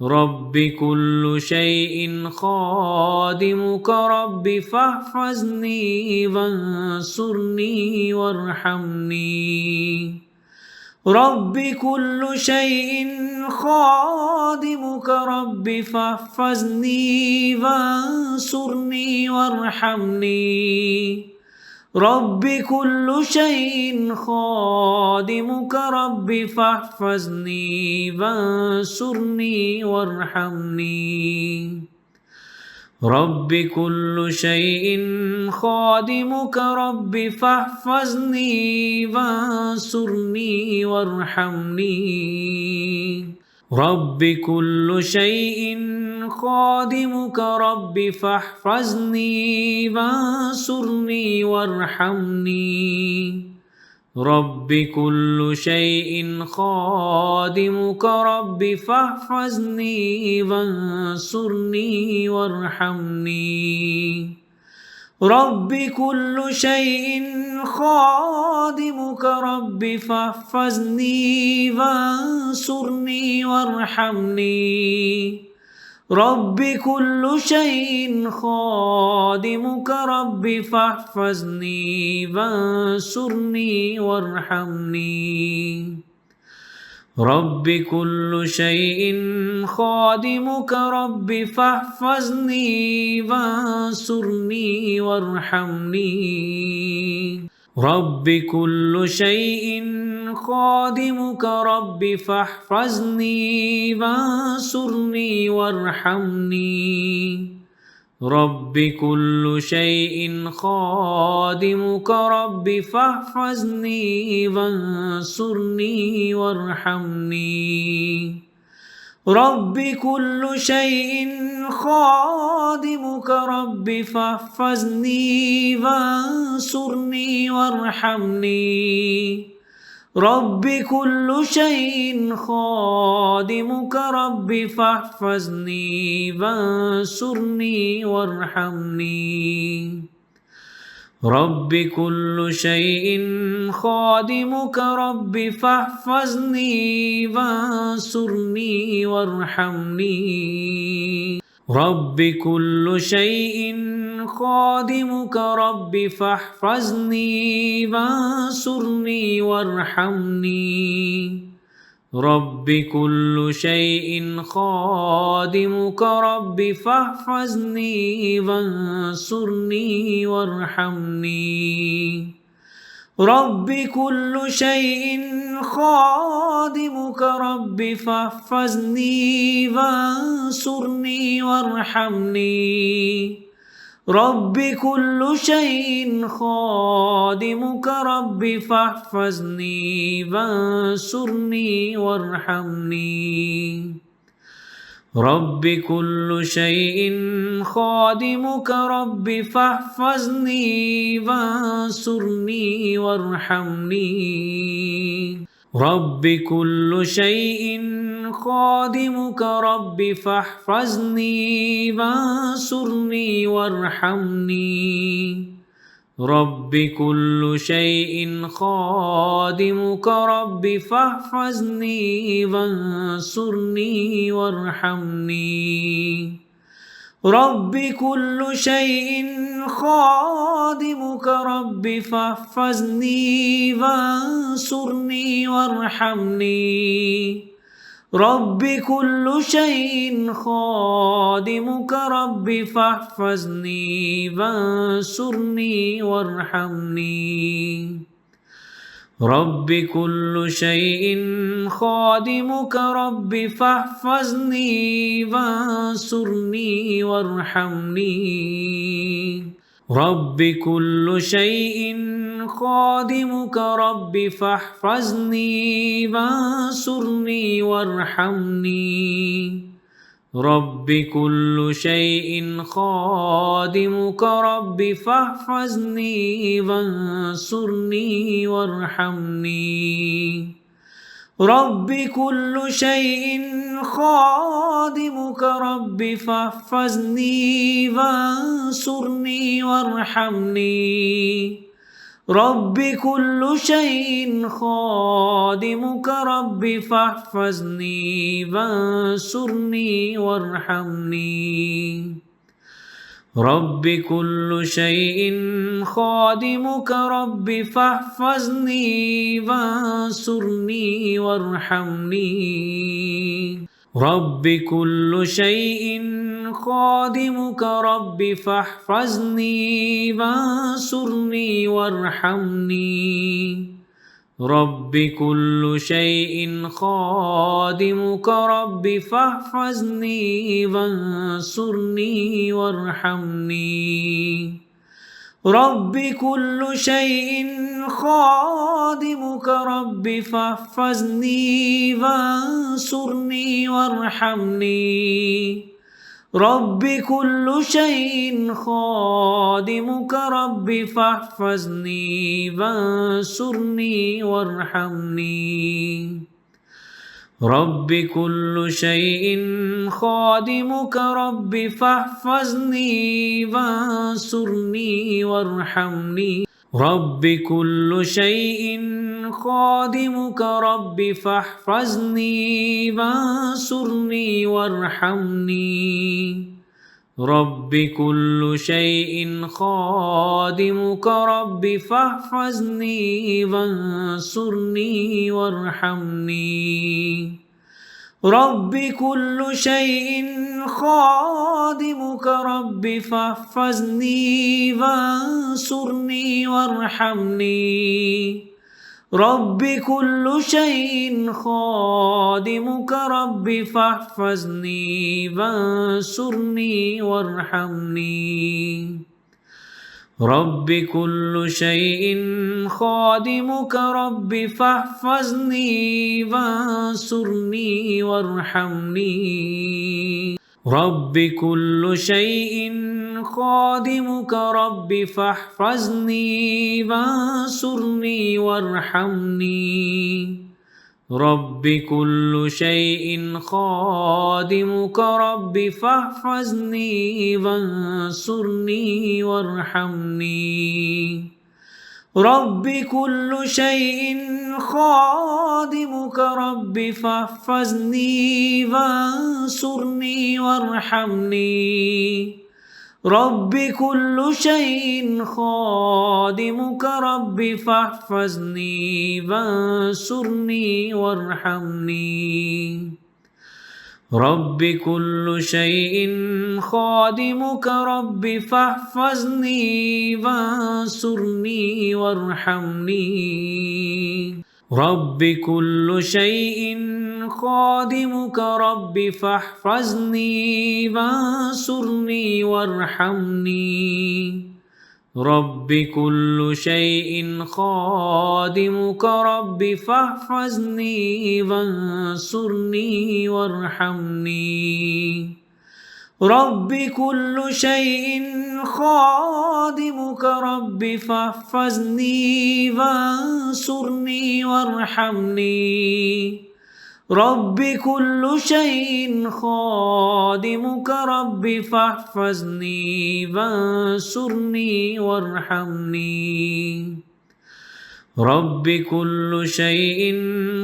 رب كل شيء خادمك رب فاحفظني وانصرني وارحمني رب كل شيء خادمك رب فاحفظني وانصرني وارحمني رب كل شيء خادمك رب فاحفظني وانصرني وارحمني رب كل شيء خادمك رب فاحفظني وانصرني وارحمني رب كل شيء خادمك رب فاحفظني وانصرني وارحمني رب كل شيء خادمك رب فاحفظني وانصرني وارحمني رب كل شيء خادمك رب فاحفظني وانصرني وارحمني رب كل شيء خادمك رب فاحفظني وانصرني وارحمني رب كل شيء خادمك رب فاحفظني وانصرني وارحمني رب كل شيء خادمك رب فاحفظني وانصرني وارحمني رب كل شيء خادمك رب فاحفظني وانصرني وارحمني رب كل شيء خادمك رب فاحفظني وانصرني وارحمني رب كل شيء خادمك رب فاحفظني وانصرني وارحمني رب كل شيء خادمك رب فاحفظني وانصرني وارحمني رب كل شيء خادمك رب فاحفظني وانصرني وارحمني رب كل شيء خادمك رب فاحفظني وانصرني وارحمني رب كل شيء خادمك رب فاحفظني وانصرني وارحمني رب كل شيء خادمك رب فاحفظني وانصرني وارحمني رب كل شيء خادمك رب فاحفظني وانصرني وارحمني رب كل شيء خادمك رب فاحفظني وانصرني وارحمني رب كل شيء خادمك رب فاحفظني وانصرني وارحمني رب كل شيء خادمك رب فاحفظني وانصرني وارحمني رب كل شيء خادمك رب فاحفظني وانصرني وارحمني رب كل شيء خادمك رب فاحفظني وانصرني وارحمني رب كل شيء خادمك رب فاحفظني وانصرني وارحمني رب كل شيء خادمك رب فاحفظني وانصرني وارحمني رب كل شيء خادمك رب فاحفظني وانصرني وارحمني رب كل شيء خادمك رب فاحفظني وانصرني وارحمني رب كل شيء خادمك رب فاحفظني وانصرني وارحمني رب كل شيء خادمك رب فاحفظني وانصرني وارحمني رب كل شيء خادمك رب فاحفظني وانصرني وارحمني رب كل شيء خادمك رب فاحفظني وانصرني وارحمني رب كل شيء خادمك رب فاحفظني وانصرني وارحمني رب كل شيء خادمك رب فاحفظني وانصرني وارحمني رب كل شيء خادمك رب فاحفظني وانصرني وارحمني رب كل شيء خادمك رب فاحفظني وانصرني وارحمني رب كل شيء خادمك رب فاحفظني وانصرني وارحمني رب كل شيء خادمك رب فاحفظني وانصرني وارحمني رب كل شيء خادمك رب فاحفظني وانصرني وارحمني رب كل شيء خادمك رب فاحفظني وانصرني وارحمني رب كل شيء خادمك رب فاحفظني وانصرني وارحمني رب كل شيء خادمك رب فاحفظني وانصرني وارحمني رب كل شيء خادمك رب فاحفظني وانصرني وارحمني رب كل شيء خادمك رب فاحفظني وانصرني وارحمني رب كل شيء خادمك رب فاحفظني وانصرني وارحمني رب كل شيء خادمك رب فاحفظني وانصرني وارحمني رب كل شيء خادمك رب فاحفظني وانصرني وارحمني رب كل شيء خادمك رب فاحفظني وانصرني وارحمني رب كل شيء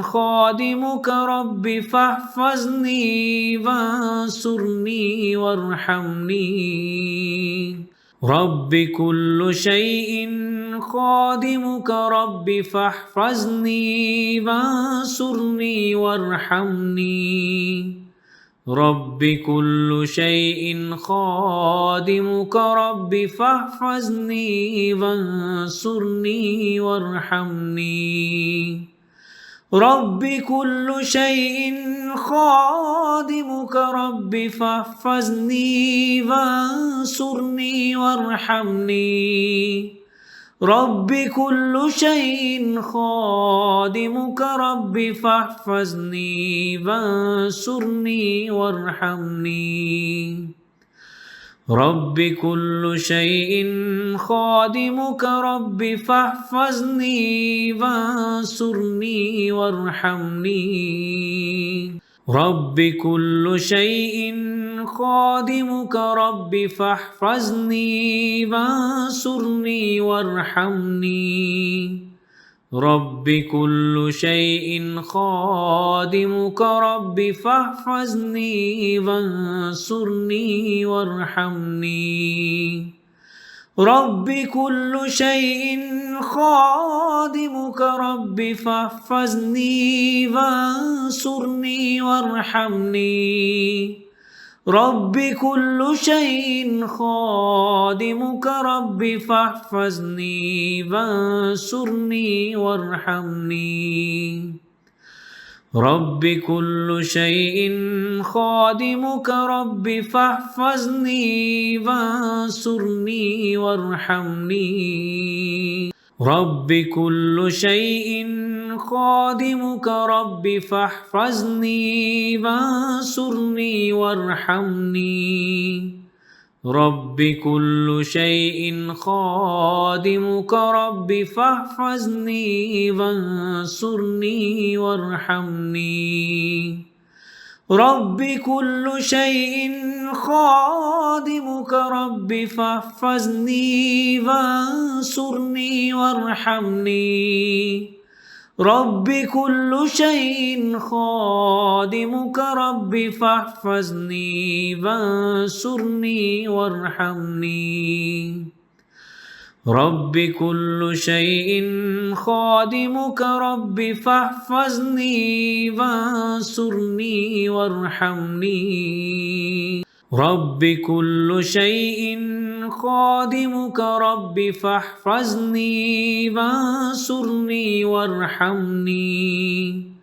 خادمك رب فاحفظني وانصرني وارحمني رب كل شيء خادمك رب فاحفظني وانصرني وارحمني رب كل شيء خادمك رب فاحفظني وانصرني وارحمني رب كل شيء خادمك رب فاحفظني وانصرني وارحمني رب كل شيء خادمك رب فاحفظني وانصرني وارحمني رب كل شيء خادمك رب فاحفظني وانصرني وارحمني رب كل شيء خادمك رب فاحفظني وانصرني وارحمني رب كل شيء خادمك رب فاحفظني وانصرني وارحمني رب كل شيء خادمك رب فاحفظني وانصرني وارحمني رب كل شيء خادمك رب فاحفظني وانصرني وارحمني رب كل شيء خادمك رب فاحفظني وانصرني وارحمني رب كل شيء خادمك رب فاحفظني وانصرني وارحمني رب كل شيء خادمك رب فاحفظني وانصرني وارحمني رب كل شيء خادمك رب فاحفظني وانصرني وارحمني رب كل شيء خادمك رب فاحفظني وانصرني وارحمني رب كل شيء خادمك رب فاحفظني وانصرني وارحمني رب كل شيء خادمك رب فاحفظني وانصرني وارحمني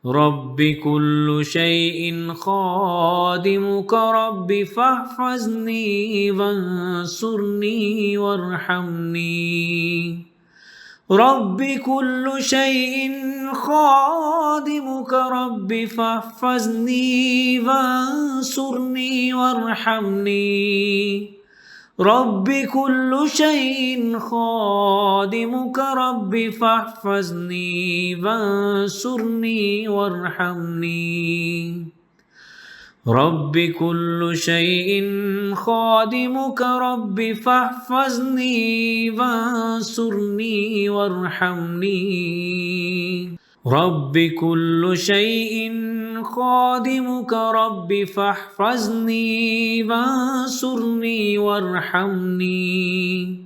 رب كل شيء خادمك رب فاحفظني وانصرني وارحمني رب كل شيء خادمك رب فاحفظني وانصرني وارحمني رب كل شيء خادمك رب فاحفظني وانصرني وارحمني رب كل شيء خادمك رب فاحفظني وانصرني وارحمني رب كل شيء خادمك رب فاحفظني وانصرني وارحمني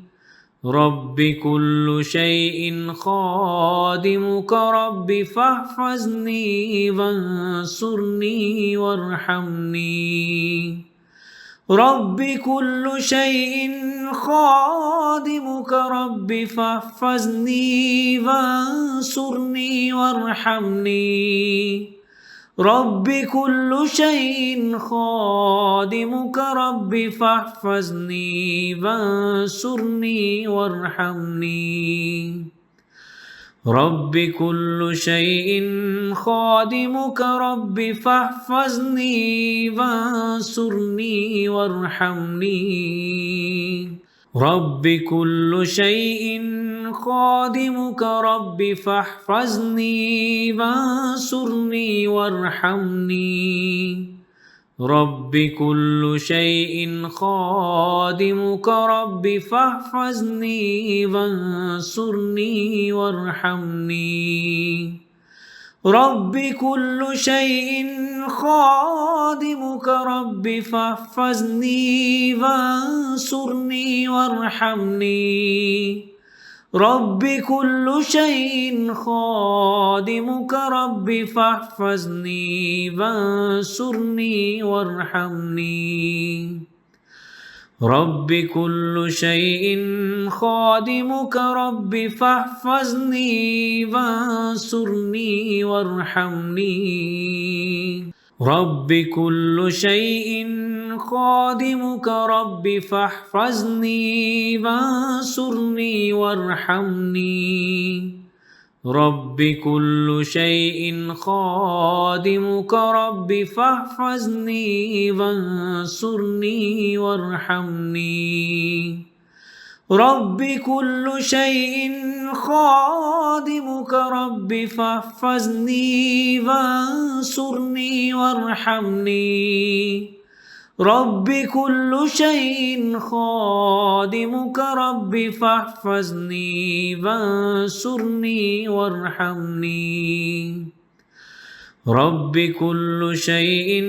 رب كل شيء خادمك رب فاحفظني وانصرني وارحمني رب كل شيء خادمك رب فاحفظني وانصرني وارحمني رب كل شيء خادمك رب فاحفظني وانصرني وارحمني رب كل شيء خادمك رب فاحفظني وانصرني وارحمني رب كل شيء خادمك رب فاحفظني وانصرني وارحمني رب كل شيء خادمك رب فاحفظني وانصرني وارحمني رب كل شيء خادمك رب فاحفظني وانصرني وارحمني رب كل شيء خادمك رب فاحفظني وانصرني وارحمني رب كل شيء خادمك رب فاحفظني وانصرني وارحمني رب كل شيء خادمك رب فاحفظني وانصرني وارحمني رب كل شيء خادمك رب فاحفظني وانصرني وارحمني رب كل شيء خادمك رب فاحفظني وانصرني وارحمني رب كل شيء خادمك رب فاحفظني وانصرني وارحمني. رب كل شيء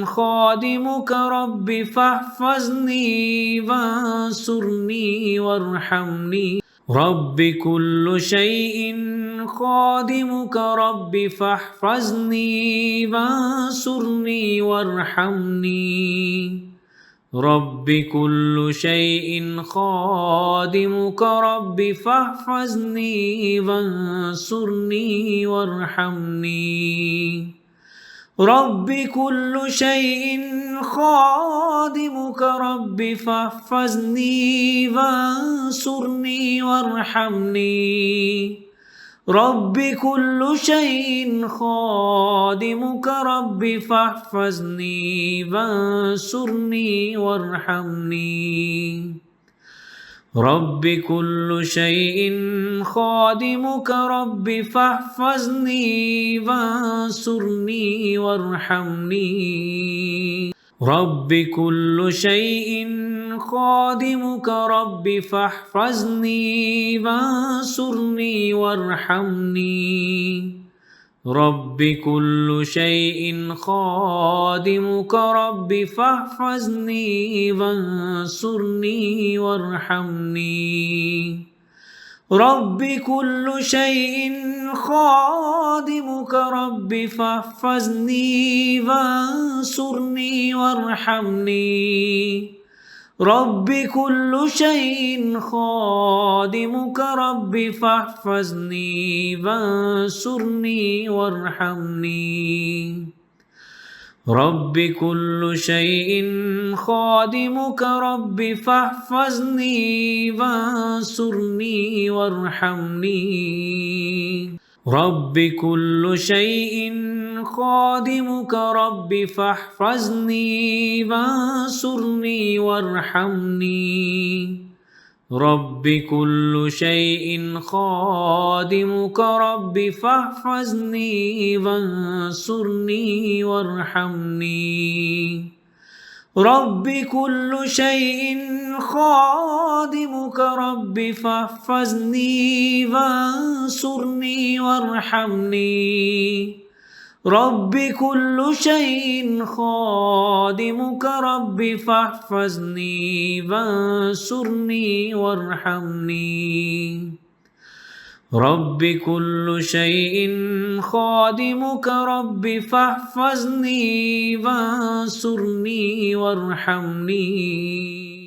خادمك رب فاحفظني وانصرني وارحمني. رب كل شيء خادمك رب فاحفظني وانصرني وارحمني. رب كل شيء خادمك رب فاحفظني وانصرني وارحمني. رب كل شيء خادمك رب فاحفظني وانصرني وارحمني. رب كل شيء خادمك رب فاحفظني وانصرني وارحمني. رب كل شيء خادمك رب فاحفظني وانصرني وارحمني. رب كل شيء خادمك رب فاحفظني وانصرني وارحمني. رب كل شيء خادمك رب فاحفظني وانصرني وارحمني. رب كل شيء خادمك رب فاحفظني وانصرني وارحمني. رب كل شيء خادمك رب فاحفظني وانصرني وارحمني. رب كل شيء خادمك رب فاحفظني وانصرني وارحمني. رب كل شيء خادمك رب فاحفظني وانصرني وارحمني. رب كل شيء خادمك رب فاحفظني وانصرني وارحمني. رب كل شيء خادمك رب فاحفظني وانصرني وارحمني. رب كل شيء خادمك رب فاحفظني وانصرني وارحمني. رب كل شيء خادمك رب فاحفظني وانصرني وارحمني.